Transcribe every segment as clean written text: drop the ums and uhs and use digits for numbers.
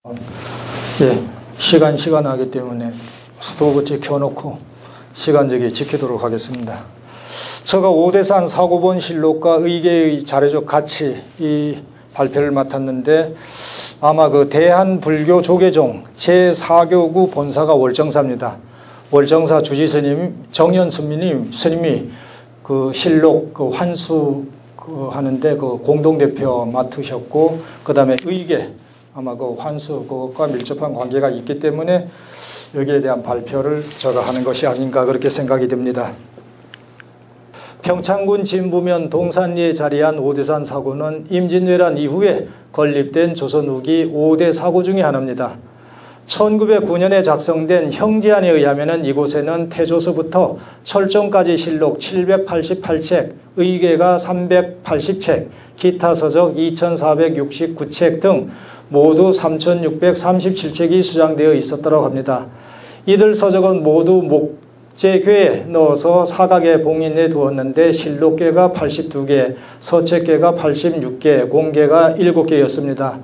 예, 시간하기 때문에 스톱워치 켜놓고 시간적이 지키도록 하겠습니다. 제가 오대산 사고본 실록과 의계의 자료적 가치 이 발표를 맡았는데 아마 그 대한불교 조계종 제4교구 본사가 월정사입니다. 월정사 주지 스님 정연선미님 스님이 그 실록 그 환수 하는데 그 공동대표 맡으셨고, 그 다음에 의계 아마 그 환수 그것과 밀접한 관계가 있기 때문에 여기에 대한 발표를 제가 하는 것이 아닌가 그렇게 생각이 듭니다. 평창군 진부면 동산리에 자리한 오대산 사고는 임진왜란 이후에 건립된 조선 후기 5대 사고 중의 하나입니다. 1909년에 작성된 형제안에 의하면 이곳에는 태조서부터 철종까지 실록 788책, 의계가 380책, 기타 서적 2469책 등 모두 3637책이 수장되어 있었다고 합니다. 이들 서적은 모두 목재괴에 넣어서 사각에 봉인해 두었는데 실록계가 82개, 서책계가 86개, 공계가 7개였습니다.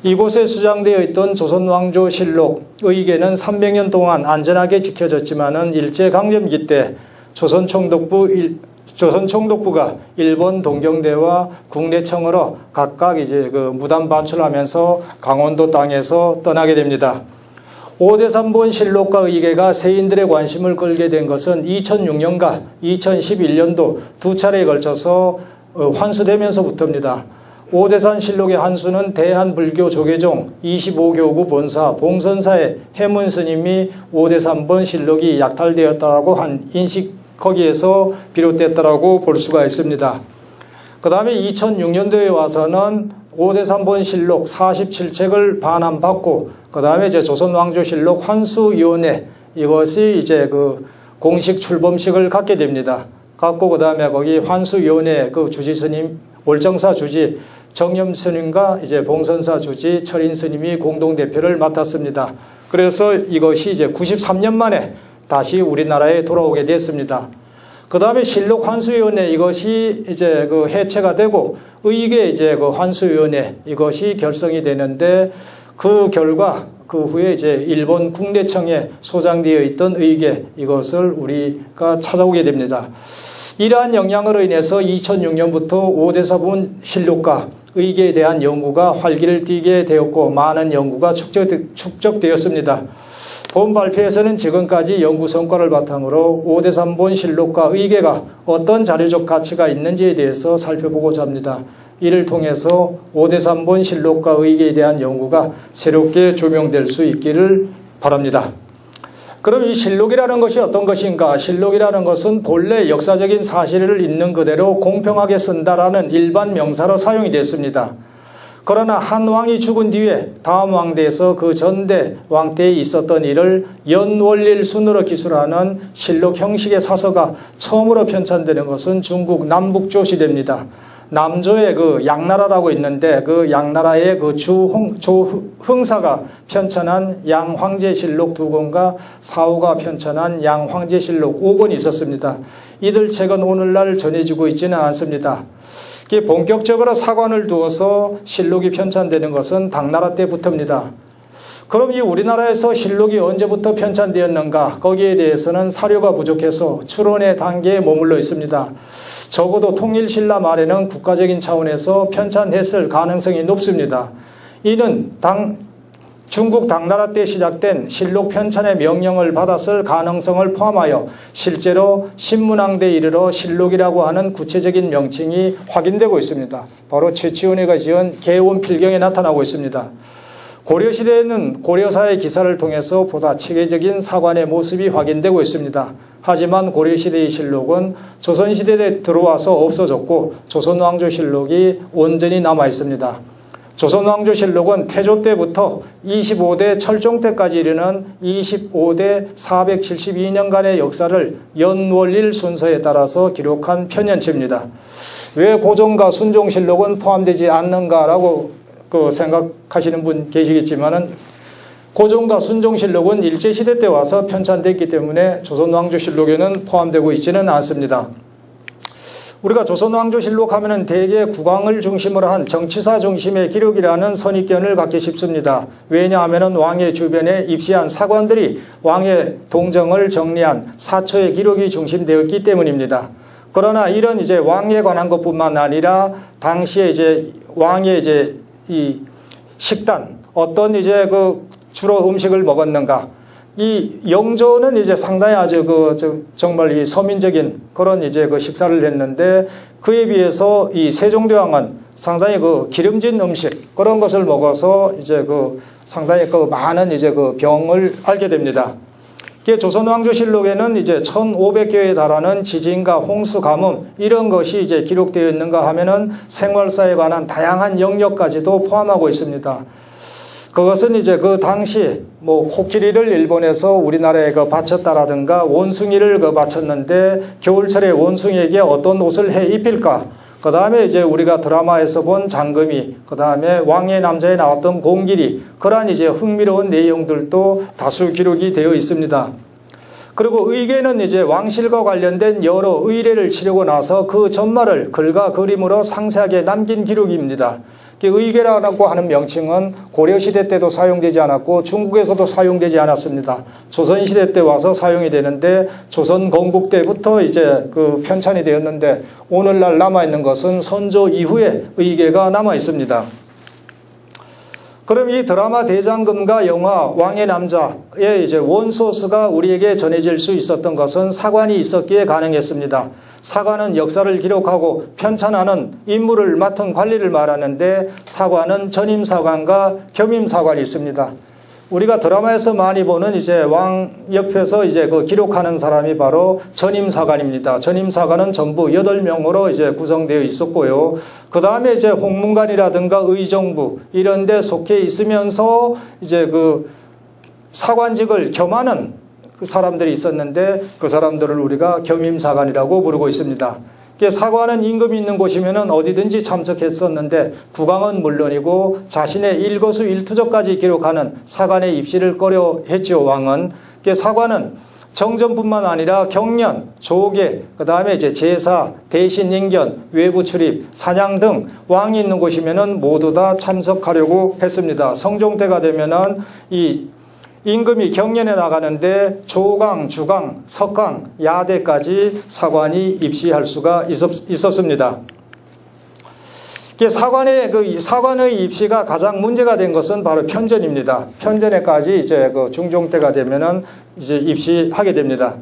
이곳에 수장되어 있던 조선왕조실록 의계는 300년 동안 안전하게 지켜졌지만은 일제강점기 때 조선총독부가 일본 동경대와 국내청으로 각각 이제 그 무단 반출하면서 강원도 땅에서 떠나게 됩니다. 오대산본 실록과 의계가 세인들의 관심을 끌게 된 것은 2006년과 2011년도 두 차례에 걸쳐서 환수되면서부터입니다. 오대산 실록의 한수는 대한불교 조계종 25교구 본사 봉선사의 해문 스님이 오대산본 실록이 약탈되었다고 한 인식 거기에서 비롯됐다고 볼 수가 있습니다. 그 다음에 2006년도에 와서는 오대산본 실록 47책을 반환받고, 그 다음에 이제 조선왕조실록 환수위원회 이것이 이제 그 공식 출범식을 갖게 됩니다. 갖고 그 다음에 거기 환수위원회 그 주지 스님 월정사 주지 정념 스님과 이제 봉선사 주지 철인 스님이 공동대표를 맡았습니다. 그래서 이것이 이제 93년 만에 다시 우리나라에 돌아오게 됐습니다. 그 다음에 실록 환수위원회 이것이 이제 그 해체가 되고 의계 이제 그 환수위원회 이것이 결성이 되는데 그 결과 그 후에 이제 일본 국내청에 소장되어 있던 의계 이것을 우리가 찾아오게 됩니다. 이러한 영향으로 인해서 2006년부터 오대산본 실록과 의계에 대한 연구가 활기를 띠게 되었고 많은 연구가 축적되었습니다. 본 발표에서는 지금까지 연구 성과를 바탕으로 오대산본 실록과 의계가 어떤 자료적 가치가 있는지에 대해서 살펴보고자 합니다. 이를 통해서 오대산본 실록과 의계에 대한 연구가 새롭게 조명될 수 있기를 바랍니다. 그럼 이 실록이라는 것이 어떤 것인가? 실록이라는 것은 본래 역사적인 사실을 있는 그대로 공평하게 쓴다라는 일반 명사로 사용이 됐습니다. 그러나 한 왕이 죽은 뒤에 다음 왕대에서 그 전대 왕 때에 있었던 일을 연월일 순으로 기술하는 실록 형식의 사서가 처음으로 편찬되는 것은 중국 남북조 시대입니다. 남조에 그 양나라라고 있는데 그 양나라의 그 조흥사가 편찬한 양황제실록 2권과 사후가 편찬한 양황제실록 5권이 있었습니다. 이들 책은 오늘날 전해지고 있지는 않습니다. 본격적으로 사관을 두어서 실록이 편찬되는 것은 당나라 때부터입니다. 그럼 이 우리나라에서 실록이 언제부터 편찬되었는가? 거기에 대해서는 사료가 부족해서 추론의 단계에 머물러 있습니다. 적어도 통일신라 말에는 국가적인 차원에서 편찬했을 가능성이 높습니다. 이는 중국 당나라 때 시작된 실록 편찬의 명령을 받았을 가능성을 포함하여 실제로 신문왕대에 이르러 실록이라고 하는 구체적인 명칭이 확인되고 있습니다. 바로 최치원회가 지은 개원필경에 나타나고 있습니다. 고려시대에는 고려사의 기사를 통해서 보다 체계적인 사관의 모습이 확인되고 있습니다. 하지만 고려시대의 실록은 조선시대에 들어와서 없어졌고 조선왕조실록이 온전히 남아 있습니다. 조선왕조실록은 태조 때부터 25대 철종 때까지 이르는 25대 472년간의 역사를 연월일 순서에 따라서 기록한 편연체입니다. 왜 고종과 순종실록은 포함되지 않는가라고 생각하시는 분 계시겠지만은 고종과 순종실록은 일제시대 때 와서 편찬됐기 때문에 조선왕조실록에는 포함되고 있지는 않습니다. 우리가 조선왕조실록 하면은 대개 국왕을 중심으로 한 정치사 중심의 기록이라는 선입견을 갖기 쉽습니다. 왜냐하면은 왕의 주변에 입시한 사관들이 왕의 동정을 정리한 사초의 기록이 중심되었기 때문입니다. 그러나 이런 이제 왕에 관한 것뿐만 아니라 당시에 이제 왕의 이제 이 식단, 어떤 이제 그 주로 음식을 먹었는가, 이 영조는 이제 상당히 아주 정말 이 서민적인 그런 이제 그 식사를 했는데, 그에 비해서 이 세종대왕은 상당히 그 기름진 음식 그런 것을 먹어서 이제 상당히 많은 이제 병을 앓게 됩니다. 조선왕조실록에는 이제 1500개에 달하는 지진과 홍수, 가뭄 이런 것이 이제 기록되어 있는가 하면은 생활사에 관한 다양한 영역까지도 포함하고 있습니다. 그것은 이제 그 당시 코끼리를 일본에서 우리나라에 바쳤다라든가 원숭이를 바쳤는데 겨울철에 원숭이에게 어떤 옷을 해 입힐까? 그 다음에 이제 우리가 드라마에서 본 장금이, 그 다음에 왕의 남자에 나왔던 공길이, 그러한 이제 흥미로운 내용들도 다수 기록이 되어 있습니다. 그리고 의궤는 이제 왕실과 관련된 여러 의례를 치르고 나서 그 전말을 글과 그림으로 상세하게 남긴 기록입니다. 의궤라고 하는 명칭은 고려시대 때도 사용되지 않았고 중국에서도 사용되지 않았습니다. 조선시대 때 와서 사용이 되는데, 조선 건국 때부터 이제 편찬이 되었는데, 오늘날 남아있는 것은 선조 이후에 의궤가 남아있습니다. 그럼 이 드라마 대장금과 영화 왕의 남자의 이제 원소스가 우리에게 전해질 수 있었던 것은 사관이 있었기에 가능했습니다. 사관은 역사를 기록하고 편찬하는 임무를 맡은 관리를 말하는데, 사관은 전임사관과 겸임사관이 있습니다. 우리가 드라마에서 많이 보는 이제 왕 옆에서 이제 기록하는 사람이 바로 전임사관입니다. 전임사관은 전부 8명으로 이제 구성되어 있었고요. 그 다음에 이제 홍문관이라든가 의정부 이런 데 속해 있으면서 이제 사관직을 겸하는 그 사람들이 있었는데, 그 사람들을 우리가 겸임사관이라고 부르고 있습니다. 사관은 임금이 있는 곳이면 어디든지 참석했었는데, 국왕은 물론이고 자신의 일거수일투족까지 기록하는 사관의 입시를 꺼려 했죠. 왕은. 사관은 정전뿐만 아니라 경련, 조계, 그 다음에 이제 제사, 대신 인견, 외부 출입, 사냥 등 왕이 있는 곳이면 모두 다 참석하려고 했습니다. 성종 때가 되면은 이 임금이 경연에 나가는데 조강, 주강, 석강, 야대까지 사관이 입시할 수가 있었습니다. 사관의 입시가 가장 문제가 된 것은 바로 편전입니다. 편전에까지 이제 중종 때가 되면은 이제 입시하게 됩니다.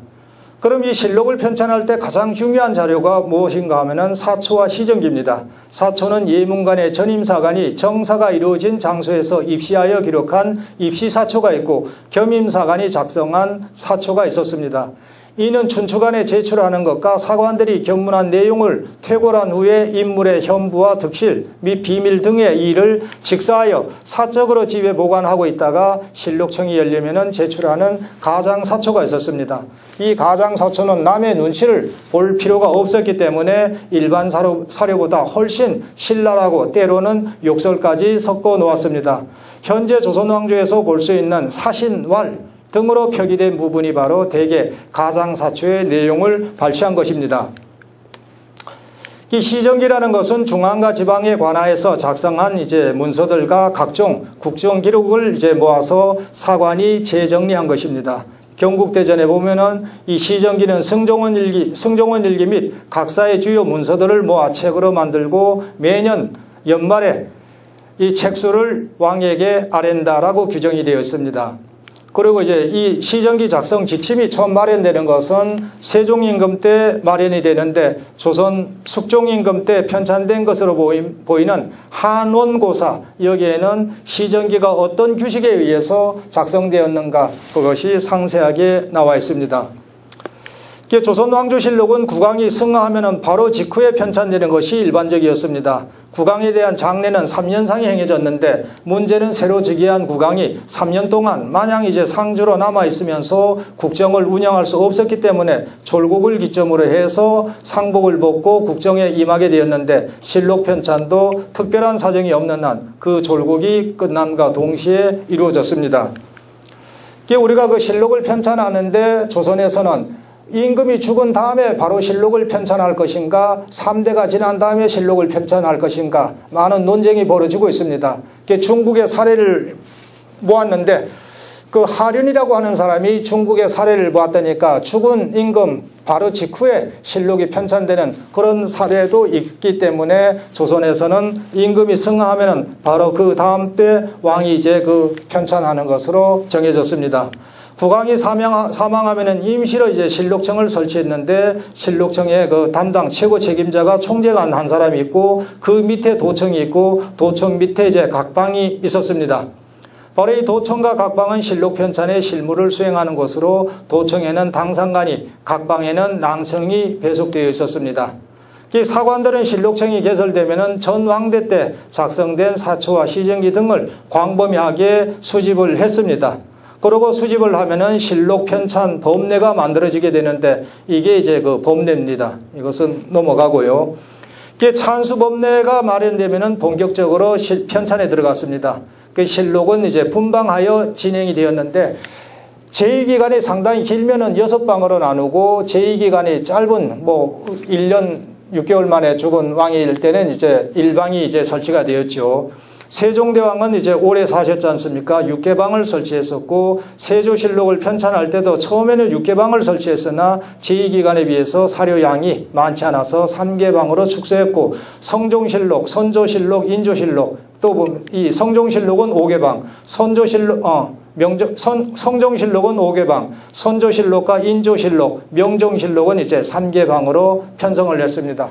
그럼 이 실록을 편찬할 때 가장 중요한 자료가 무엇인가 하면은 사초와 시정기입니다. 사초는 예문관의 전임사관이 정사가 이루어진 장소에서 입시하여 기록한 입시사초가 있고, 겸임사관이 작성한 사초가 있었습니다. 이는 춘추관에 제출하는 것과 사관들이 견문한 내용을 퇴고한 후에 인물의 현부와 득실 및 비밀 등의 일을 직사하여 사적으로 집에 보관하고 있다가 실록청이 열리면 제출하는 가장사초가 있었습니다. 이 가장사초는 남의 눈치를 볼 필요가 없었기 때문에 일반 사료보다 훨씬 신랄하고 때로는 욕설까지 섞어 놓았습니다. 현재 조선왕조에서 볼 수 있는 사신왈 등으로 표기된 부분이 바로 대개 가장사초의 내용을 발췌한 것입니다. 이 시정기라는 것은 중앙과 지방에 관하여서 작성한 이제 문서들과 각종 국정 기록을 이제 모아서 사관이 재정리한 것입니다. 경국대전에 보면은 이 시정기는 승종원 일기 및 각사의 주요 문서들을 모아 책으로 만들고 매년 연말에 이 책수를 왕에게 아랜다라고 규정이 되어 있습니다. 그리고 이제 이 시정기 작성 지침이 처음 마련되는 것은 세종임금 때 마련이 되는데, 조선 숙종임금 때 편찬된 것으로 보이는 한원고사, 여기에는 시정기가 어떤 규칙에 의해서 작성되었는가, 그것이 상세하게 나와 있습니다. 조선왕조실록은 국왕이 승하하면 바로 직후에 편찬되는 것이 일반적이었습니다. 국왕에 대한 장례는 3년상이 행해졌는데, 문제는 새로 즉위한 국왕이 3년 동안 마냥 이제 상주로 남아있으면서 국정을 운영할 수 없었기 때문에 졸국을 기점으로 해서 상복을 벗고 국정에 임하게 되었는데, 실록 편찬도 특별한 사정이 없는 한 그 졸국이 끝남과 동시에 이루어졌습니다. 우리가 그 실록을 편찬하는데 조선에서는 임금이 죽은 다음에 바로 실록을 편찬할 것인가, 3대가 지난 다음에 실록을 편찬할 것인가 많은 논쟁이 벌어지고 있습니다. 중국의 사례를 모았는데 그 하륜이라고 하는 사람이 중국의 사례를 보았다니까 죽은 임금 바로 직후에 실록이 편찬되는 그런 사례도 있기 때문에 조선에서는 임금이 승하하면은 바로 그 다음 때 왕이 이제 그 편찬하는 것으로 정해졌습니다. 국왕이 사망하면은 임시로 이제 실록청을 설치했는데 실록청의 그 담당 최고 책임자가 총재관 한 사람이 있고 그 밑에 도청이 있고 도청 밑에 이제 각방이 있었습니다. 바로 이 도청과 각방은 실록 편찬의 실무를 수행하는 것으로 도청에는 당상관이, 각방에는 낭청이 배속되어 있었습니다. 이 사관들은 실록청이 개설되면은 전 왕대 때 작성된 사초와 시정기 등을 광범위하게 수집을 했습니다. 그러고 수집을 하면은 실록 편찬 법례가 만들어지게 되는데 이게 이제 그 법례입니다. 이것은 넘어가고요. 이게 찬수 법례가 마련되면은 본격적으로 편찬에 들어갔습니다. 그 실록은 이제 분방하여 진행이 되었는데 제2기간이 상당히 길면은 6방으로 나누고 제2기간이 짧은 1년 6개월 만에 죽은 왕일 때는 이제 1방이 이제 설치가 되었죠. 세종대왕은 이제 오래 사셨지 않습니까? 6개방을 설치했었고 세조실록을 편찬할 때도 처음에는 6개방을 설치했으나 제2기간에 비해서 사료양이 많지 않아서 3개방으로 축소했고 성종실록, 선조실록, 인조실록 또 이 성종실록은 5개방, 성종실록은 5개방, 선조실록과 인조실록, 명종실록은 이제 3개방으로 편성을 했습니다.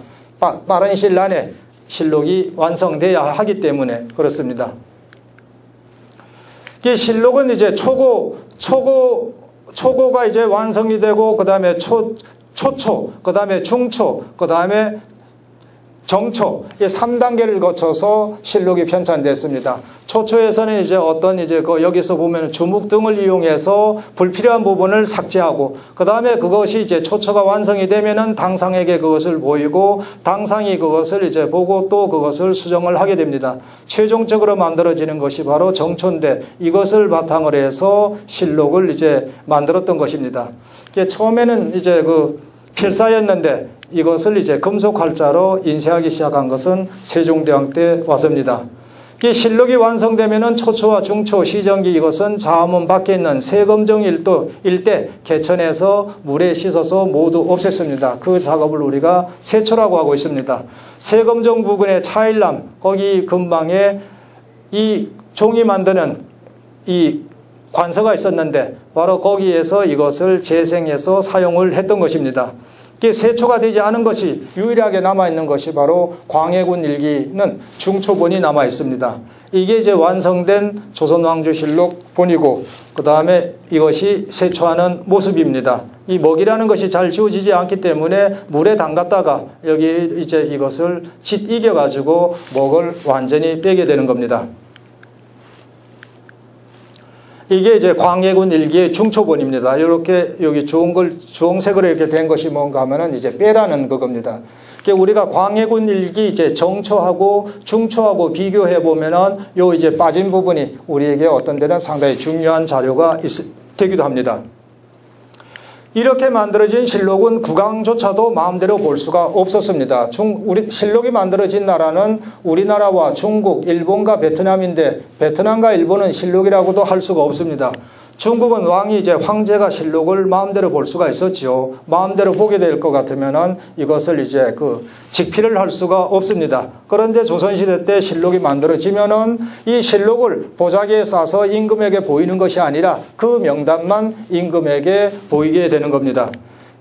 빠른 시일 안에 실록이 완성돼야 하기 때문에 그렇습니다. 이 실록은 이제 초고가 이제 완성이 되고 그 다음에 초초, 그 다음에 중초, 그 다음에 정초, 이 3단계를 거쳐서 실록이 편찬됐습니다. 초초에서는 이제 여기서 보면 주묵 등을 이용해서 불필요한 부분을 삭제하고, 그 다음에 그것이 이제 초초가 완성이 되면은 당상에게 그것을 보이고, 당상이 그것을 이제 보고 또 그것을 수정을 하게 됩니다. 최종적으로 만들어지는 것이 바로 정초인데, 이것을 바탕으로 해서 실록을 이제 만들었던 것입니다. 처음에는 이제 필사였는데, 이것을 이제 금속활자로 인쇄하기 시작한 것은 세종대왕 때 와서입니다. 이 실록이 완성되면은 초초와 중초, 시정기 이것은 자문 밖에 있는 세검정 일대 개천에서 물에 씻어서 모두 없앴습니다. 그 작업을 우리가 세초라고 하고 있습니다. 세검정 부근의 차일남 거기 근방에 이 종이 만드는 이 관서가 있었는데 바로 거기에서 이것을 재생해서 사용을 했던 것입니다. 세초가 되지 않은 것이 유일하게 남아있는 것이 바로 광해군 일기는 중초본이 남아있습니다. 이게 이제 완성된 조선왕조실록 본이고 그 다음에 이것이 세초하는 모습입니다. 이 먹이라는 것이 잘 지워지지 않기 때문에 물에 담갔다가 여기 이제 이것을 이겨가지고 먹을 완전히 빼게 되는 겁니다. 이게 이제 광해군 일기의 중초본입니다. 이렇게 여기 주홍색으로 이렇게 된 것이 뭔가 하면은 이제 빼라는 그겁니다. 우리가 광해군 일기 이제 정초하고 중초하고 비교해 보면은 요 이제 빠진 부분이 우리에게 어떤 데는 상당히 중요한 자료가 되기도 합니다. 이렇게 만들어진 실록은 국왕조차도 마음대로 볼 수가 없었습니다. 실록이 만들어진 나라는 우리나라와 중국, 일본과 베트남인데 베트남과 일본은 실록이라고도 할 수가 없습니다. 중국은 왕이 이제 황제가 실록을 마음대로 볼 수가 있었죠. 마음대로 보게 될 것 같으면은 이것을 이제 직필을 할 수가 없습니다. 그런데 조선시대 때 실록이 만들어지면은 이 실록을 보자기에 싸서 임금에게 보이는 것이 아니라 그 명단만 임금에게 보이게 되는 겁니다.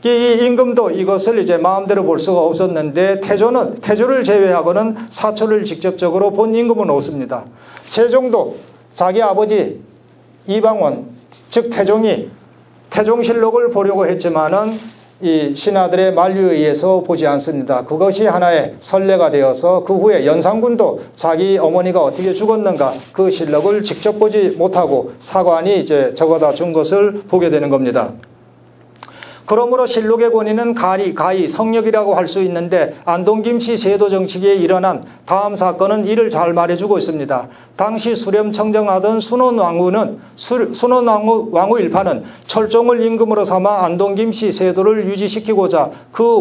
이 임금도 이것을 이제 마음대로 볼 수가 없었는데 태조를 제외하고는 사초를 직접적으로 본 임금은 없습니다. 세종도 자기 아버지 이방원 즉 태종이 태종실록을 보려고 했지만은 이 신하들의 만류에 의해서 보지 않습니다. 그것이 하나의 선례가 되어서 그 후에 연산군도 자기 어머니가 어떻게 죽었는가 그 실록을 직접 보지 못하고 사관이 이제 적어다 준 것을 보게 되는 겁니다. 그러므로 실록의 권위는 가히 성역이라고 할 수 있는데 안동김씨 제도 정치기에 일어난 다음 사건은 이를 잘 말해주고 있습니다. 당시 수렴청정하던 순원왕후 일파는 철종을 임금으로 삼아 안동김씨 제도를 유지시키고자 그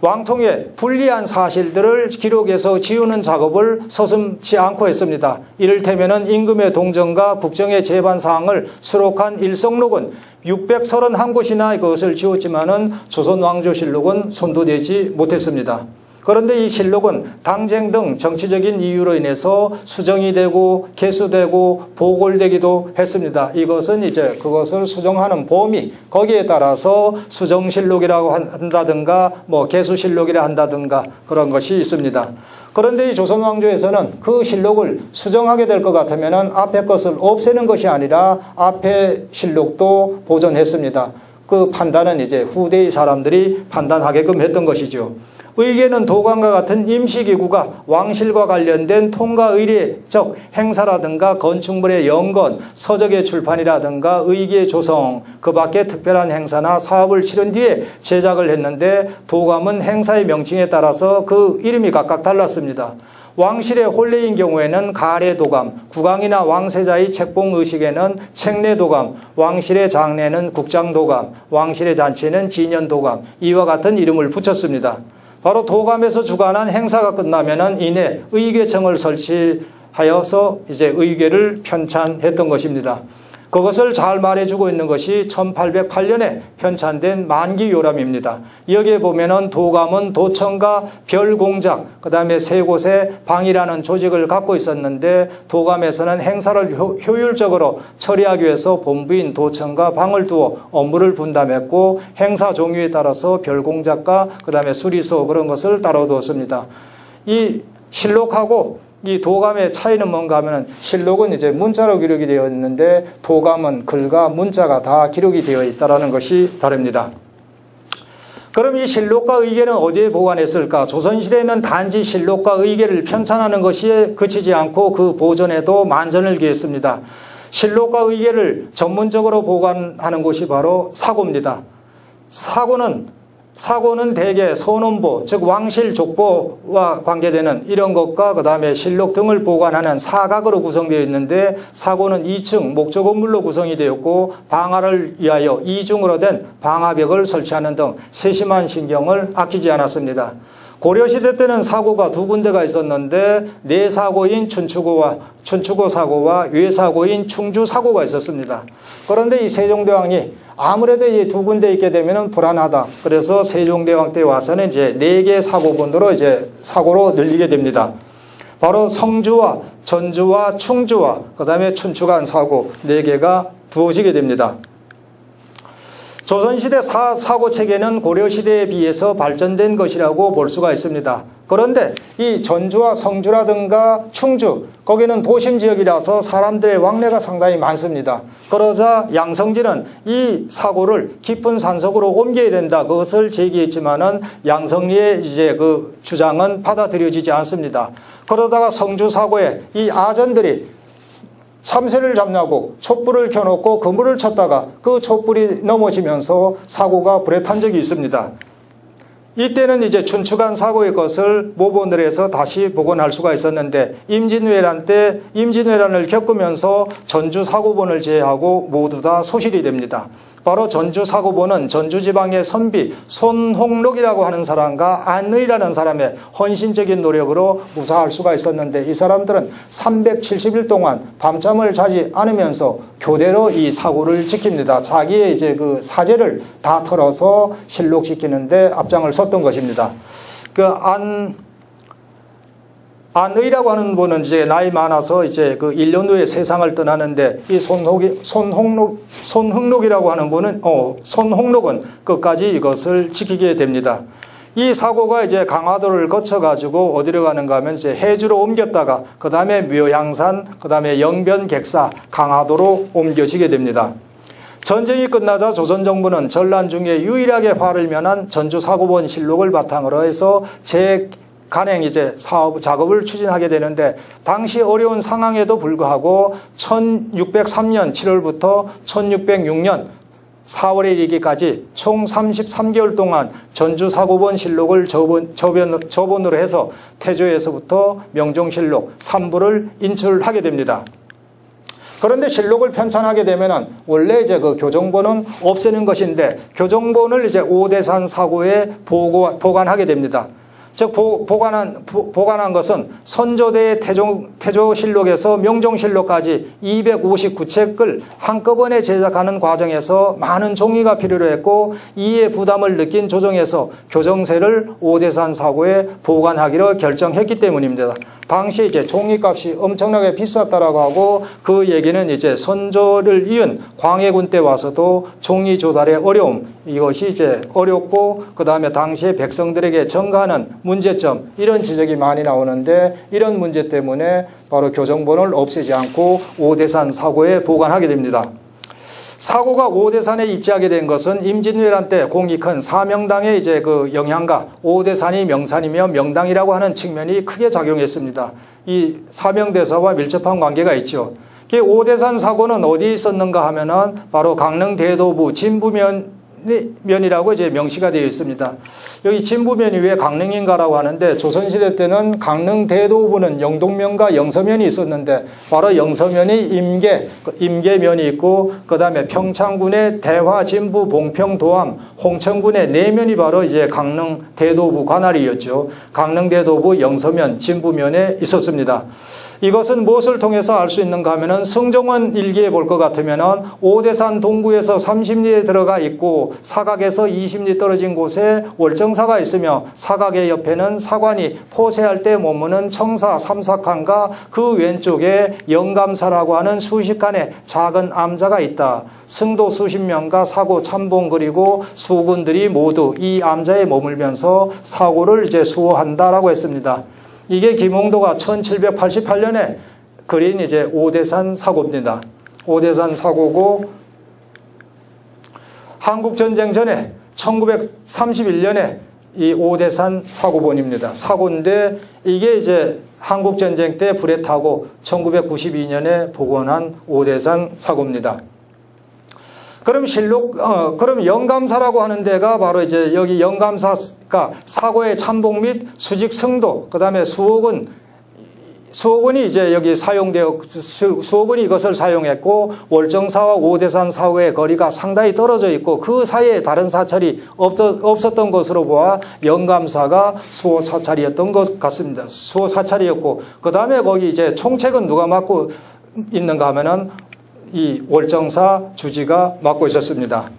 왕통의 불리한 사실들을 기록해서 지우는 작업을 서슴지 않고 했습니다. 이를테면 임금의 동정과 국정의 재반 사항을 수록한 일성록은 631곳이나 그것을 지웠지만은 조선왕조실록은 손도되지 못했습니다. 그런데 이 실록은 당쟁 등 정치적인 이유로 인해서 수정이 되고 개수되고 보골되기도 했습니다. 이것은 이제 그것을 수정하는 범위, 거기에 따라서 수정실록이라고 한다든가 개수실록이라 한다든가 그런 것이 있습니다. 그런데 이 조선왕조에서는 그 실록을 수정하게 될 것 같으면 앞에 것을 없애는 것이 아니라 앞에 실록도 보존했습니다. 그 판단은 이제 후대의 사람들이 판단하게끔 했던 것이죠. 의계는 도관과 같은 임시기구가 왕실과 관련된 통과의례적 행사라든가 건축물의 연건, 서적의 출판이라든가 의계 조성, 그 밖에 특별한 행사나 사업을 치른 뒤에 제작을 했는데 도감은 행사의 명칭에 따라서 그 이름이 각각 달랐습니다. 왕실의 혼례인 경우에는 가례도감, 국왕이나 왕세자의 책봉의식에는 책례도감, 왕실의 장례는 국장도감, 왕실의 잔치는 진연도감, 이와 같은 이름을 붙였습니다. 바로 도감에서 주관한 행사가 끝나면은 이내 의궤청을 설치하여서 이제 의궤를 편찬했던 것입니다. 그것을 잘 말해주고 있는 것이 1808년에 편찬된 만기요람입니다. 여기에 보면은 도감은 도청과 별공작, 그 다음에 세 곳의 방이라는 조직을 갖고 있었는데 도감에서는 행사를 효율적으로 처리하기 위해서 본부인 도청과 방을 두어 업무를 분담했고 행사 종류에 따라서 별공작과 그 다음에 수리소 그런 것을 따로 두었습니다. 이 실록하고 이 도감의 차이는 뭔가 하면 실록은 이제 문자로 기록이 되어 있는데 도감은 글과 문자가 다 기록이 되어 있다는 것이 다릅니다. 그럼 이 실록과 의궤는 어디에 보관했을까? 조선시대에는 단지 실록과 의궤를 편찬하는 것이 그치지 않고 그 보존에도 만전을 기했습니다. 실록과 의궤를 전문적으로 보관하는 곳이 바로 사고입니다. 사고는 대개 선원보, 즉 왕실 족보와 관계되는 이런 것과 그 다음에 실록 등을 보관하는 사각으로 구성되어 있는데 사고는 2층 목조 건물로 구성이 되었고 방화를 위하여 이중으로 된 방화벽을 설치하는 등 세심한 신경을 아끼지 않았습니다. 고려시대 때는 사고가 두 군데가 있었는데 내사고인 춘추고 사고와 외사고인 충주 사고가 있었습니다. 그런데 이 세종대왕이 아무래도 이 두 군데 있게 되면 불안하다. 그래서 세종대왕 때 와서는 이제 4개 사고본으로 이제 사고로 늘리게 됩니다. 바로 성주와 전주와 충주와 그 다음에 춘추관 사고 4개가 두어지게 됩니다. 조선시대 사고체계는 고려시대에 비해서 발전된 것이라고 볼 수가 있습니다. 그런데 이 전주와 성주라든가 충주, 거기는 도심지역이라서 사람들의 왕래가 상당히 많습니다. 그러자 양성진은 이 사고를 깊은 산속으로 옮겨야 된다. 그것을 제기했지만은 양성리의 이제 그 주장은 받아들여지지 않습니다. 그러다가 성주 사고에 이 아전들이 참새를 잡냐고 촛불을 켜놓고 그물을 쳤다가 그 촛불이 넘어지면서 사고가 불에 탄 적이 있습니다. 이때는 이제 춘추관 사고의 것을 모본을 해서 다시 복원할 수가 있었는데 임진왜란 때 임진왜란을 겪으면서 전주 사고본을 제외하고 모두 다 소실이 됩니다. 바로 전주 사고본은 전주지방의 선비 손홍록이라고 하는 사람과 안의라는 사람의 헌신적인 노력으로 무사할 수가 있었는데 이 사람들은 370일 동안 밤잠을 자지 않으면서 교대로 이 사고를 지킵니다. 자기의 이제 그 사제를 다 털어서 실록시키는데 앞장을 섰던 것입니다. 안의라고 하는 분은 이제 나이 많아서 이제 그 1년 후에 세상을 떠나는데 이 손흥록이라고 하는 분은 손홍록은 끝까지 이것을 지키게 됩니다. 이 사고가 이제 강화도를 거쳐가지고 어디로 가는가 하면 이제 해주로 옮겼다가 그 다음에 묘양산, 그 다음에 영변, 객사, 강화도로 옮겨지게 됩니다. 전쟁이 끝나자 조선정부는 전란 중에 유일하게 화를 면한 전주 사고본 실록을 바탕으로 해서 간행 이제 사업 작업을 추진하게 되는데 당시 어려운 상황에도 불구하고 1603년 7월부터 1606년 4월에 이르기까지 총 33개월 동안 전주사고본 실록을 저본으로 해서 태조에서부터 명종실록 3부를 인출하게 됩니다. 그런데 실록을 편찬하게 되면은 원래 이제 그 교정본은 없애는 것인데 교정본을 이제 오대산 사고에 보관하게 됩니다. 즉 보관한 것은 선조대의 태조실록에서 명종실록까지 259책을 한꺼번에 제작하는 과정에서 많은 종이가 필요로 했고 이에 부담을 느낀 조정에서 교정세를 오대산 사고에 보관하기로 결정했기 때문입니다. 당시 이제 종이값이 엄청나게 비쌌다라고 하고 그 얘기는 이제 선조를 이은 광해군 때 와서도 종이 조달의 어려움, 이것이 이제 어렵고 그 다음에 당시에 백성들에게 전가하는 문제점, 이런 지적이 많이 나오는데 이런 문제 때문에 바로 교정본을 없애지 않고 오대산 사고에 보관하게 됩니다. 사고가 오대산에 입지하게 된 것은 임진왜란 때 공이 큰 사명당의 이제 그 영향과 오대산이 명산이며 명당이라고 하는 측면이 크게 작용했습니다. 이 사명대사와 밀접한 관계가 있죠. 오대산 사고는 어디에 있었는가 하면은 바로 강릉 대도부 진부면이라고 이제 명시가 되어 있습니다. 여기 진부면이 왜 강릉인가라고 하는데 조선시대 때는 강릉 대도부는 영동면과 영서면이 있었는데 바로 영서면이 임계면이 있고 그 다음에 평창군의 대화, 진부, 봉평, 도암, 홍천군의 내면이 바로 이제 강릉 대도부 관할이었죠. 강릉 대도부 영서면, 진부면에 있었습니다. 이것은 무엇을 통해서 알 수 있는가 하면은 승정원 일기에 볼 것 같으면은 오대산 동구에서 30리에 들어가 있고 사각에서 20리 떨어진 곳에 월정사가 있으며 사각의 옆에는 사관이 포세할 때 머무는 청사 삼사칸과 그 왼쪽에 영감사라고 하는 수십 칸의 작은 암자가 있다. 승도 수십 명과 사고 참봉 그리고 수군들이 모두 이 암자에 머물면서 사고를 이제 수호한다라고 했습니다. 이게 김홍도가 1788년에 그린 이제 오대산 사고입니다. 오대산 사고고 한국전쟁 전에 1931년에 이 오대산 사고본입니다. 사고인데 이게 이제 한국전쟁 때 불에 타고 1992년에 복원한 오대산 사고입니다. 그럼 그럼 영감사라고 하는 데가 바로 이제 여기 영감사가 사고의 참봉 및 수직 승도, 그 다음에 수호군이 이제 여기 수호군이 이것을 사용했고 월정사와 오대산 사고의 거리가 상당히 떨어져 있고 그 사이에 다른 사찰이 없었던 것으로 보아 영감사가 수호 사찰이었던 것 같습니다. 수호 사찰이었고 그 다음에 거기 이제 총책은 누가 맡고 있는가 하면은 이 월정사 주지가 맡고 있었습니다.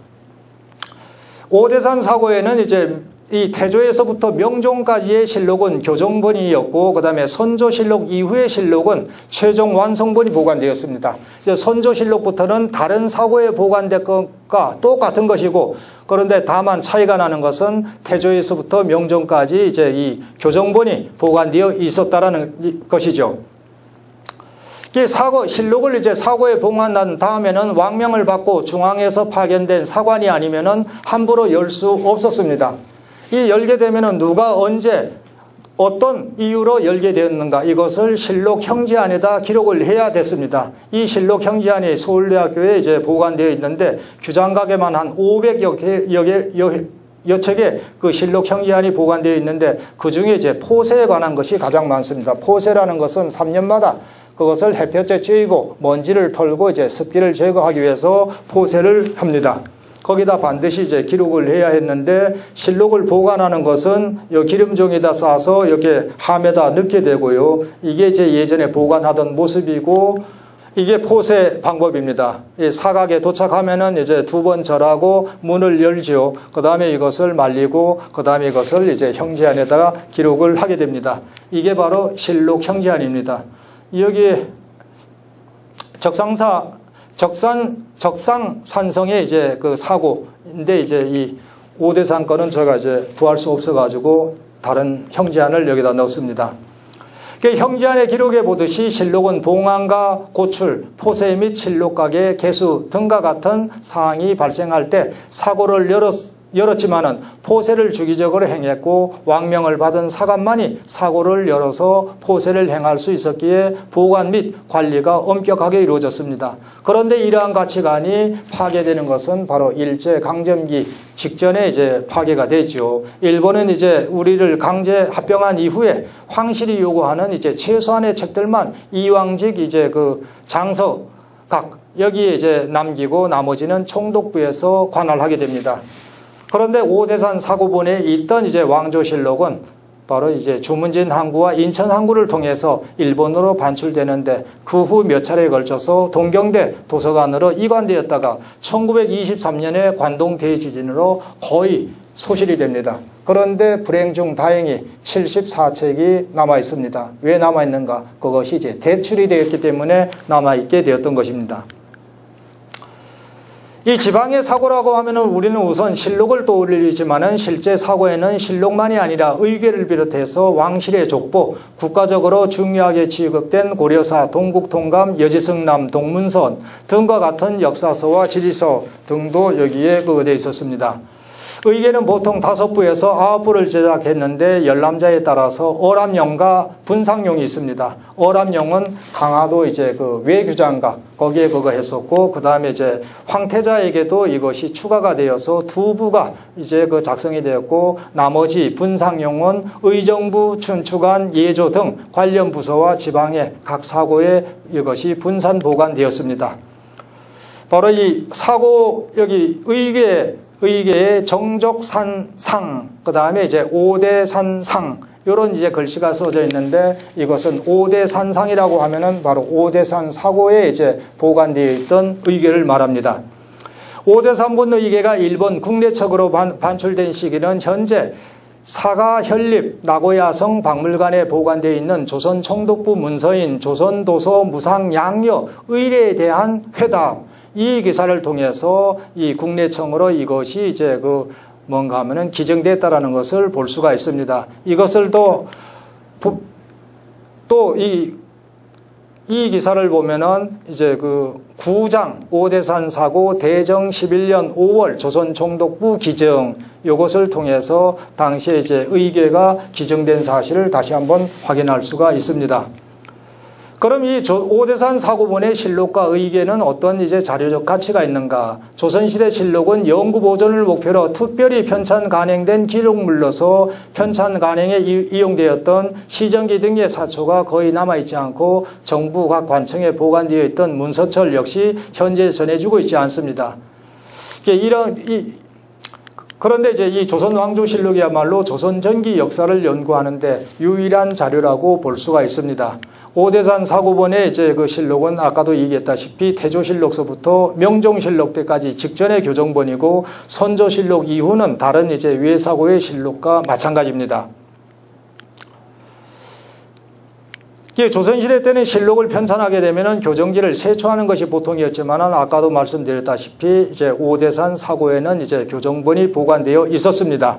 오대산 사고에는 이제 이 태조에서부터 명종까지의 실록은 교정본이었고 그 다음에 선조실록 이후의 실록은 최종 완성본이 보관되었습니다. 선조실록부터는 다른 사고에 보관된 것과 똑같은 것이고 그런데 다만 차이가 나는 것은 태조에서부터 명종까지 이제 이 교정본이 보관되어 있었다라는 것이죠. 실록을 이제 사고에 봉헌한 다음에는 왕명을 받고 중앙에서 파견된 사관이 아니면은 함부로 열 수 없었습니다. 이 열게 되면은 누가 언제 어떤 이유로 열게 되었는가 이것을 실록 형지안에다 기록을 해야 됐습니다. 이 실록 형지안이 서울대학교에 이제 보관되어 있는데 규장각에만 한 500여 책의 그 실록 형지안이 보관되어 있는데 그 중에 이제 포세에 관한 것이 가장 많습니다. 포세라는 것은 3년마다 그것을 햇볕에 쬐이고 먼지를 털고 이제 습기를 제거하기 위해서 포세를 합니다. 거기다 반드시 이제 기록을 해야 했는데 실록을 보관하는 것은 이 기름종에다 싸서 이렇게 함에다 넣게 되고요. 이게 이제 예전에 보관하던 모습이고 이게 포세 방법입니다. 이 사각에 도착하면은 이제 2번 절하고 문을 열죠. 그 다음에 이것을 말리고 그 다음에 이것을 이제 형지안에다가 기록을 하게 됩니다. 이게 바로 실록 형지안입니다. 여기 적상산성의 이제 그 사고인데 이제 이 오대산 거는 제가 이제 구할 수 없어가지고 다른 형지안을 여기다 넣습니다. 형지안에 기록해 보듯이 실록은 봉안과 고출, 포세 및 실록각의 개수 등과 같은 사항이 발생할 때 사고를 열었지만은 포세를 주기적으로 행했고 왕명을 받은 사관만이 사고를 열어서 포세를 행할 수 있었기에 보관 및 관리가 엄격하게 이루어졌습니다. 그런데 이러한 가치관이 파괴되는 것은 바로 일제강점기 직전에 이제 파괴가 되죠. 일본은 이제 우리를 강제 합병한 이후에 황실이 요구하는 이제 최소한의 책들만 이왕직 이제 그 장서각 여기에 이제 남기고 나머지는 총독부에서 관할하게 됩니다. 그런데 오대산 사고본에 있던 이제 왕조실록은 바로 이제 주문진 항구와 인천 항구를 통해서 일본으로 반출되는데 그 후 몇 차례에 걸쳐서 동경대 도서관으로 이관되었다가 1923년에 관동 대지진으로 거의 소실이 됩니다. 그런데 불행 중 다행히 74책이 남아 있습니다. 왜 남아 있는가? 그것이 이제 대출이 되었기 때문에 남아 있게 되었던 것입니다. 이 지방의 사고라고 하면은 우리는 우선 실록을 떠올리지만은 실제 사고에는 실록만이 아니라 의궤를 비롯해서 왕실의 족보, 국가적으로 중요하게 취급된 고려사, 동국통감, 여지승남, 동문선 등과 같은 역사서와 지리서 등도 여기에 되어 있었습니다. 의궤는 보통 5부에서 9부를 제작했는데 열람자에 따라서 어람용과 분상용이 있습니다. 어람용은 강화도 이제 그 외규장각 거기에 그거 했었고 그 다음에 이제 황태자에게도 이것이 추가가 되어서 2부가 이제 그 작성이 되었고 나머지 분상용은 의정부, 춘추관, 예조 등 관련 부서와 지방의 각 사고에 이것이 분산 보관되었습니다. 바로 이 사고 여기 의궤의 정족산상, 그 다음에 이제 오대산상, 이런 이제 글씨가 써져 있는데 이것은 오대산상이라고 하면은 바로 오대산 사고에 이제 보관되어 있던 의궤를 말합니다. 오대산본 의궤가 일본 국내척으로 반출된 시기는 현재 사가 현립 나고야성 박물관에 보관되어 있는 조선 총독부 문서인 조선도서 무상 양여 의례에 대한 회답, 이 기사를 통해서 이 국내청으로 이것이 이제 그 뭔가 하면은 기정됐다라는 것을 볼 수가 있습니다. 이것을 또 이 기사를 보면은 이제 그 구장 오대산 사고 대정 11년 5월 조선 총독부 기정 이것을 통해서 당시에 이제 의궤가 기정된 사실을 다시 한번 확인할 수가 있습니다. 그럼 이 오대산 사고본의 실록과 의궤는 어떤 이제 자료적 가치가 있는가? 조선시대 실록은 연구 보존을 목표로 특별히 편찬 간행된 기록물로서 편찬 간행에 이용되었던 시정기 등의 사초가 거의 남아있지 않고 정부 각 관청에 보관되어 있던 문서철 역시 현재 전해주고 있지 않습니다. 그런데 이제 이 조선 왕조실록이야말로 조선 전기 역사를 연구하는데 유일한 자료라고 볼 수가 있습니다. 오대산 사고본의 이제 그 실록은 아까도 얘기했다시피 태조실록서부터 명종실록 때까지 직전의 교정본이고 선조실록 이후는 다른 이제 외사고의 실록과 마찬가지입니다. 조선시대 때는 실록을 편찬하게 되면은 교정지를 세초하는 것이 보통이었지만은 아까도 말씀드렸다시피 이제 오대산 사고에는 이제 교정본이 보관되어 있었습니다.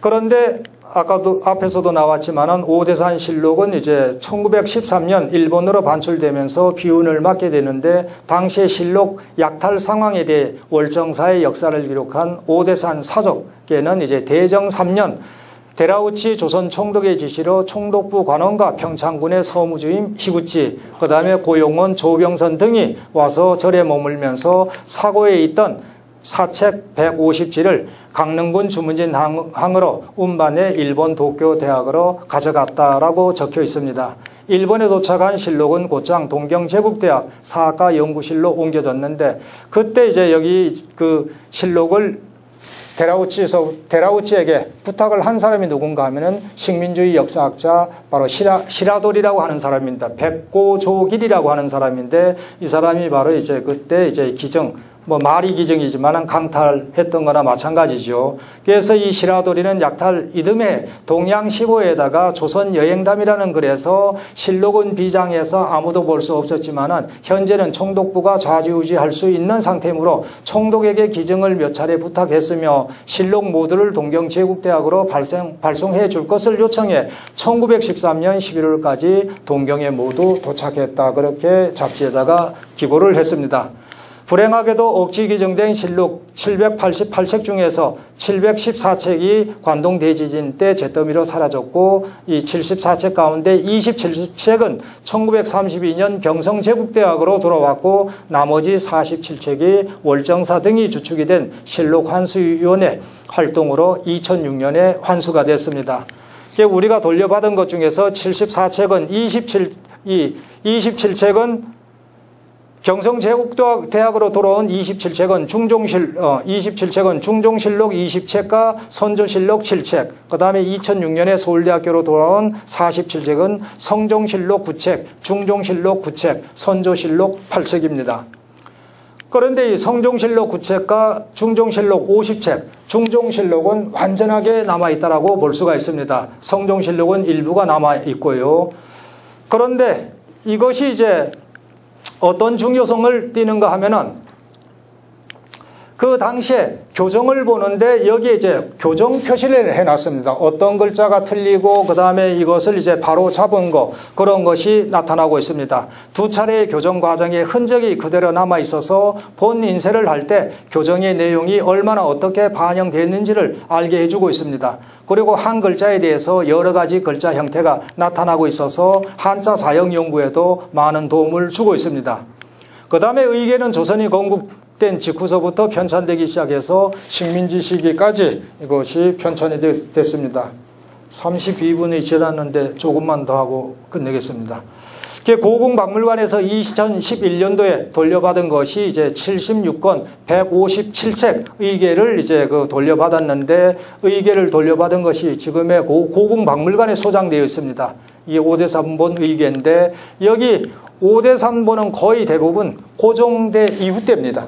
그런데 아까도 앞에서도 나왔지만은 오대산 실록은 이제 1913년 일본으로 반출되면서 비운을 맞게 되는데 당시의 실록 약탈 상황에 대해 월정사의 역사를 기록한 오대산 사적에는 이제 대정 3년 데라우치 조선 총독의 지시로 총독부 관원과 평창군의 서무주임 히구치, 그 다음에 고용원, 조병선 등이 와서 절에 머물면서 사고에 있던 사책 150지를 강릉군 주문진 항으로 운반해 일본 도쿄 대학으로 가져갔다라고 적혀 있습니다. 일본에 도착한 실록은 곧장 동경제국대학 사학과 연구실로 옮겨졌는데 그때 이제 여기 그 실록을 데라우치에게 부탁을 한 사람이 누군가 하면은 식민주의 역사학자 바로 시라돌이라고 하는 사람입니다. 백고조길이라고 하는 사람인데 이 사람이 바로 이제 그때 이제 기정 말이 기정이지만은 강탈했던 거나 마찬가지죠. 그래서 이 시라돌이는 약탈 이듬해 동양시보에다가 조선 여행담이라는 글에서 실록은 비장해서 아무도 볼 수 없었지만은 현재는 총독부가 좌지우지할 수 있는 상태이므로 총독에게 기증을 몇 차례 부탁했으며 실록 모두를 동경제국대학으로 발송해 줄 것을 요청해 1913년 11월까지 동경에 모두 도착했다. 그렇게 잡지에다가 기고를 했습니다. 불행하게도 억지 기정된 실록 788책 중에서 714책이 관동 대지진 때 잿더미로 사라졌고 이 74책 가운데 27책은 1932년 경성제국대학으로 돌아왔고 나머지 47책이 월정사 등이 주축이 된 실록 환수위원회 활동으로 2006년에 환수가 됐습니다. 우리가 돌려받은 것 중에서 74책은 27책은 경성제국대학으로 돌아온 27책은 중종실록 20책과 선조실록 7책, 그 다음에 2006년에 서울대학교로 돌아온 47책은 성종실록 9책, 중종실록 9책, 선조실록 8책입니다. 그런데 이 성종실록 9책과 중종실록 50책, 중종실록은 완전하게 남아있다고 볼 수가 있습니다. 성종실록은 일부가 남아있고요. 그런데 이것이 이제 어떤 중요성을 띠는가 하면은 그 당시에 교정을 보는데 여기에 이제 교정 표시를 해놨습니다. 어떤 글자가 틀리고 그 다음에 이것을 이제 바로 잡은 거 그런 것이 나타나고 있습니다. 두 차례의 교정 과정의 흔적이 그대로 남아 있어서 본 인쇄를 할 때 교정의 내용이 얼마나 어떻게 반영됐는지를 알게 해주고 있습니다. 그리고 한 글자에 대해서 여러 가지 글자 형태가 나타나고 있어서 한자 사형 연구에도 많은 도움을 주고 있습니다. 그 다음에 의계는 조선이 건국된 직후서부터 편찬되기 시작해서 식민지 시기까지 이것이 편찬이 됐습니다. 32분이 지났는데 조금만 더 하고 끝내겠습니다. 고궁박물관에서 2011년도에 돌려받은 것이 이제 76권 157책 의계를 이제 돌려받았는데 의계를 돌려받은 것이 지금의 고궁박물관에 소장되어 있습니다. 이 5대3본 의계인데 여기 5대3본은 거의 대부분 고종대 이후 때입니다.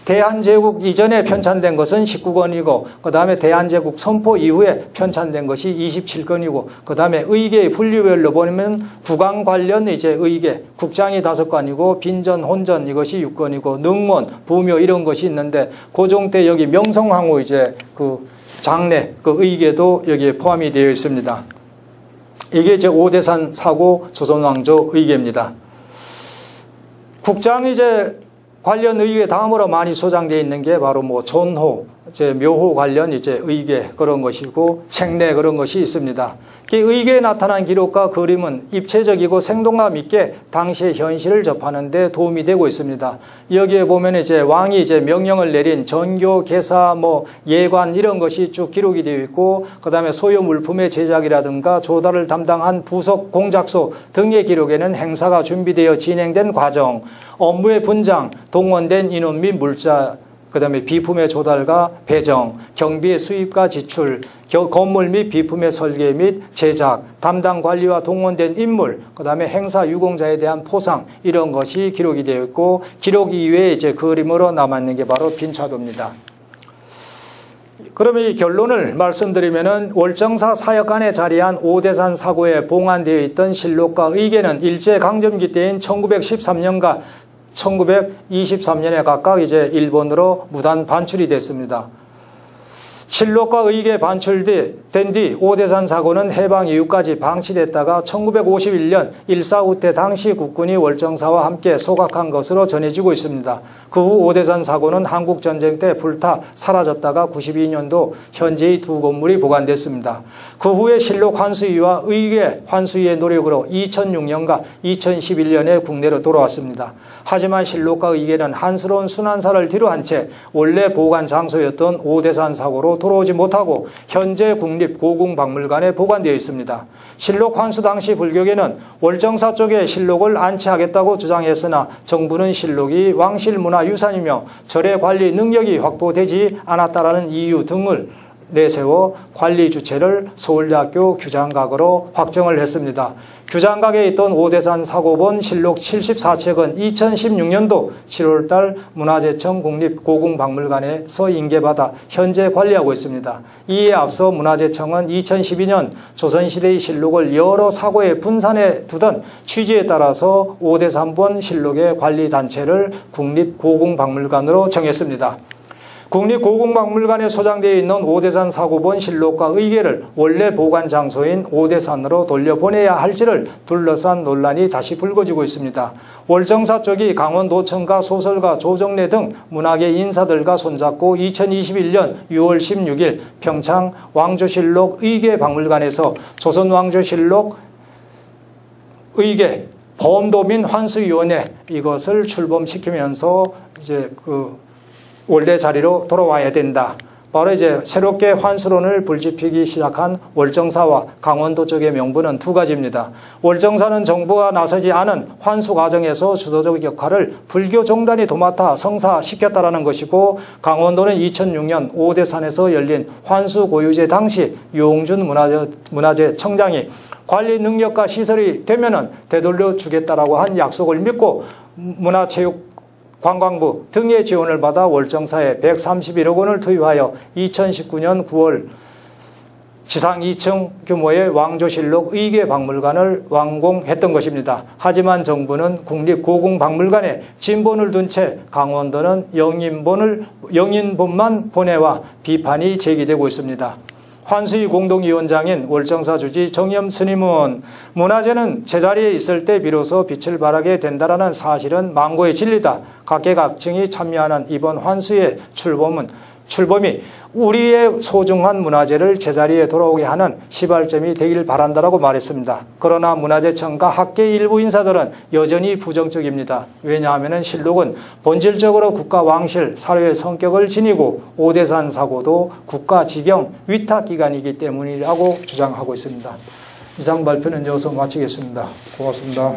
대한제국 이전에 편찬된 것은 19권이고 그 다음에 대한제국 선포 이후에 편찬된 것이 27권이고 그 다음에 의계의 분류별로 보면 국왕 관련 이제 의계 국장이 5권이고 빈전 혼전 이것이 6권이고 능원 부묘 이런 것이 있는데 고종 때 여기 명성황후 이제 그 장례 그 의계도 여기에 포함이 되어 있습니다. 이게 이제 5대산 사고 조선왕조 의계입니다. 국장 이제 관련 의계 다음으로 많이 소장되어 있는 게 바로 뭐 존호, 이제 묘호 관련 이제 의계 그런 것이고 책내 그런 것이 있습니다. 이 의계에 나타난 기록과 그림은 입체적이고 생동감 있게 당시의 현실을 접하는 데 도움이 되고 있습니다. 여기에 보면 이제 왕이 이제 명령을 내린 전교, 개사, 뭐 예관 이런 것이 쭉 기록이 되어 있고 그다음에 소요 물품의 제작이라든가 조달을 담당한 부속 공작소 등의 기록에는 행사가 준비되어 진행된 과정, 업무의 분장, 동원된 인원 및 물자 그 다음에 비품의 조달과 배정, 경비의 수입과 지출, 건물 및 비품의 설계 및 제작, 담당 관리와 동원된 인물, 그 다음에 행사 유공자에 대한 포상 이런 것이 기록이 되어 있고 기록 이외에 이제 그림으로 남아있는 게 바로 빈차도입니다. 그러면 이 결론을 말씀드리면은 월정사 사역관에 자리한 오대산 사고에 봉안되어 있던 실록과 의계는 일제강점기 때인 1913년과 1923년에 각각 이제 일본으로 무단 반출이 됐습니다. 실록과 의계 반출된 뒤 오대산 사고는 해방 이후까지 방치됐다가 1951년 일사후 때 당시 국군이 월정사와 함께 소각한 것으로 전해지고 있습니다. 그 후 오대산 사고는 한국전쟁 때 불타 사라졌다가 92년도 현재의 두 건물이 보관됐습니다. 그 후에 실록 환수위와 의계 환수위의 노력으로 2006년과 2011년에 국내로 돌아왔습니다. 하지만 실록과 의계는 한스러운 순환사를 뒤로한 채 원래 보관 장소였던 오대산 사고로 돌아오지 못하고 현재 국립고궁박물관에 보관되어 있습니다. 실록 환수 당시 불교계는 월정사 쪽에 실록을 안치하겠다고 주장했으나 정부는 실록이 왕실문화유산이며 절의 관리 능력이 확보되지 않았다라는 이유 등을 내세워 관리 주체를 서울대학교 규장각으로 확정을 했습니다. 규장각에 있던 오대산 사고본 실록 74책은 2016년도 7월달 문화재청 국립고궁박물관에서 인계받아 현재 관리하고 있습니다. 이에 앞서 문화재청은 2012년 조선시대의 실록을 여러 사고에 분산해 두던 취지에 따라서 오대산본 실록의 관리단체를 국립고궁박물관으로 정했습니다. 국립고궁박물관에 소장되어 있는 오대산 사고본 실록과 의궤를 원래 보관 장소인 오대산으로 돌려보내야 할지를 둘러싼 논란이 다시 불거지고 있습니다. 월정사 쪽이 강원도청과 소설가 조정래 등 문학계 인사들과 손잡고 2021년 6월 16일 평창 왕조실록 의궤박물관에서 조선왕조실록 의궤 범도민 환수위원회 이것을 출범시키면서 이제 원래 자리로 돌아와야 된다. 바로 이제 새롭게 환수론을 불지피기 시작한 월정사와 강원도 쪽의 명분은 두 가지입니다. 월정사는 정부가 나서지 않은 환수 과정에서 주도적 역할을 불교 종단이 도맡아 성사시켰다라는 것이고, 강원도는 2006년 오대산에서 열린 환수고유제 당시 유홍준 문화재 청장이 관리 능력과 시설이 되면은 되돌려 주겠다라고 한 약속을 믿고 문화체육 관광부 등의 지원을 받아 월정사에 131억 원을 투입하여 2019년 9월 지상 2층 규모의 왕조실록 의궤박물관을 완공했던 것입니다. 하지만 정부는 국립고궁박물관에 진본을 둔 채 강원도는 영인본만 보내와 비판이 제기되고 있습니다. 환수위 공동위원장인 월정사 주지 정염 스님은 문화재는 제자리에 있을 때 비로소 빛을 발하게 된다라는 사실은 망고의 진리다. 각계각층이 참여하는 이번 환수의 출범이 우리의 소중한 문화재를 제자리에 돌아오게 하는 시발점이 되길 바란다라고 말했습니다. 그러나 문화재청과 학계 일부 인사들은 여전히 부정적입니다. 왜냐하면 실록은 본질적으로 국가 왕실 사료의 성격을 지니고 오대산 사고도 국가 직영 위탁기관이기 때문이라고 주장하고 있습니다. 이상 발표는 여기서 마치겠습니다. 고맙습니다.